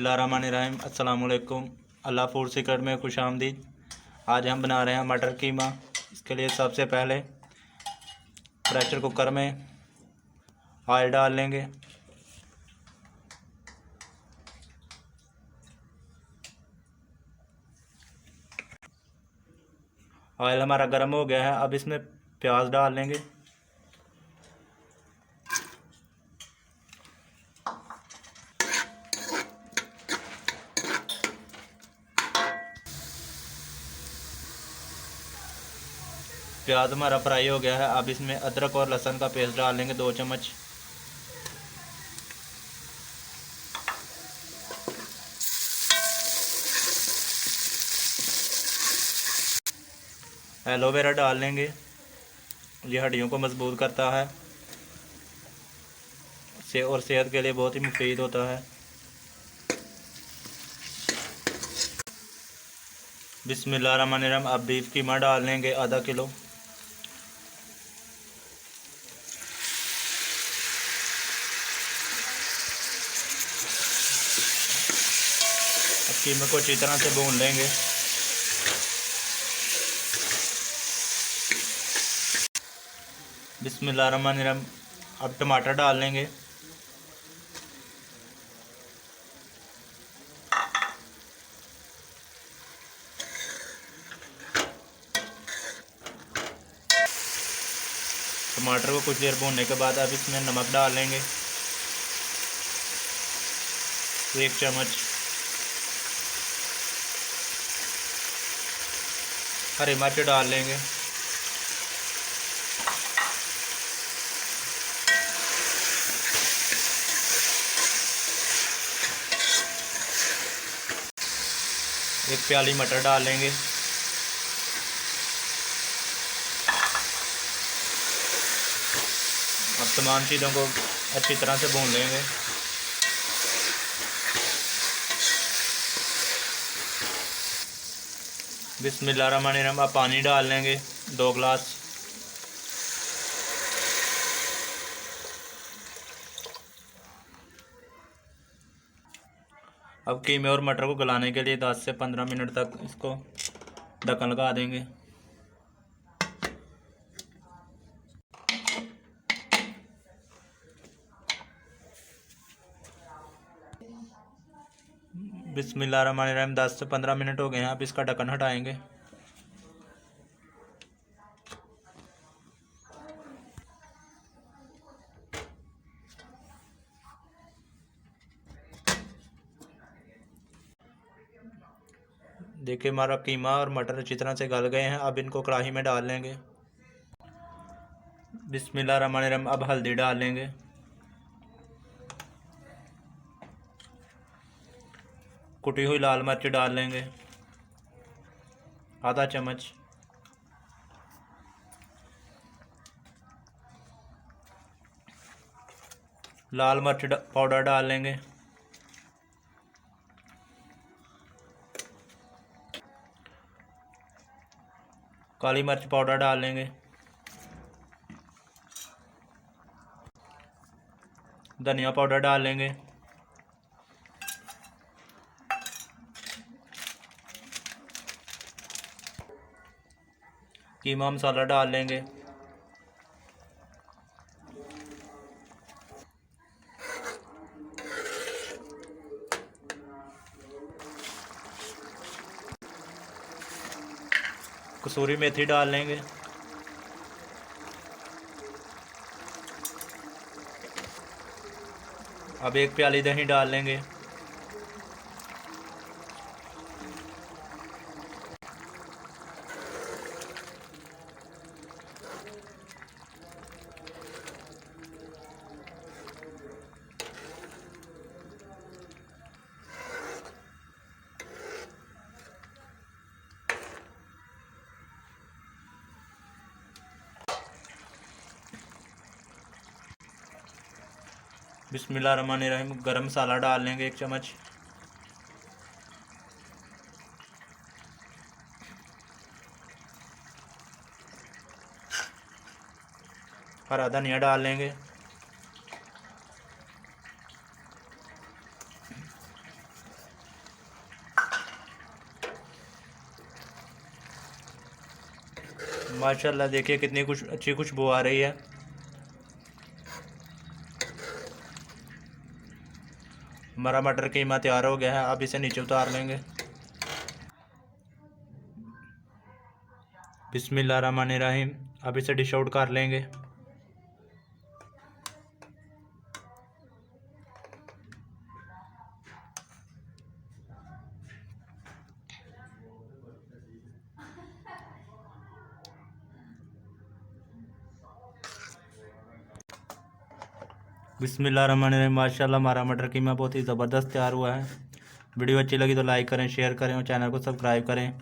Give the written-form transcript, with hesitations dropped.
बिस्मिल्लाहिर्रहमानिर्रहीम। अस्सलाम वालेकुम। अल्लाह फूड सीक्रेट में खुश आमदीद। आज हम बना रहे हैं मटर कीमा। इसके लिए सबसे पहले प्रेशर कुकर में ऑयल डाल लेंगे। ऑयल हमारा गर्म हो गया है। अब इसमें प्याज डाल लेंगे। प्याज हमारा फ्राई हो गया है। अब इसमें अदरक और लहसुन का पेस्ट डाल लेंगे 2 चम्मच। एलोवेरा डाल लेंगे। ये हड्डियों को मजबूत करता है और सेहत के लिए बहुत ही मुफीद होता है। बिस्मिल्लाहिर्रहमानिर्रहीम। अब बीफ कीमा डाल लेंगे आधा किलो। अब कीमे को अच्छी तरह से भून लेंगे। बिस्मिल्लाहिर्रहमानिर्रहीम। अब टमाटर डाल लेंगे। टमाटर को कुछ देर भूनने के बाद अब इसमें नमक डाल लेंगे 1 चम्मच। हरी मिर्च डाल लेंगे। एक प्याली मटर डाल लेंगे। अब तमाम चीज़ों को अच्छी तरह से भून लेंगे। बिस्मिल्लाहिर्रहमानिर्रहीम। अब पानी डाल लेंगे 2 गिलास। अब कीमे और मटर को गलाने के लिए 10 से 15 मिनट तक इसको ढक्कन लगा देंगे। बिस्मिल्लाहिर्रहमानिर्रहीम। 10 से 15 मिनट हो गए हैं। अब इसका ढक्कन हटाएंगे। देखिए हमारा कीमा और मटर अच्छी तरह से गल गए हैं। अब इनको कढ़ाई में डाल लेंगे। बिस्मिल्लाहिर्रहमानिर्रहीम। अब हल्दी डाल लेंगे। कुटी हुई लाल मिर्च डाल लेंगे आधा चम्मच। लाल मिर्च पाउडर डाल लेंगे। काली मिर्च पाउडर डाल लेंगे। धनिया पाउडर डाल लेंगे। कीमा मसाला डाल लेंगे। कसूरी मेथी डाल लेंगे। अब 1 प्याली दही डाल लेंगे। बिस्मिल्लाहिर्रहमानिर्रहीम। गरम मसाला डाल लेंगे 1 चम्मच। हरा धनिया डाल लेंगे। माशाल्लाह देखिए कितनी कुछ अच्छी खुशबू आ रही है। हमारा मटर कीमा तैयार हो गया है। अब इसे नीचे उतार लेंगे। बिस्मिल्लाहिर्रहमानिर्रहीम। अब इसे डिश आउट कर लेंगे। बिस्मिल्लाहिर्रहमानिर्रहीम। माशाल्लाह हमारा मटर कीमा बहुत ही ज़बरदस्त तैयार हुआ है। वीडियो अच्छी लगी तो लाइक करें, शेयर करें और चैनल को सब्सक्राइब करें।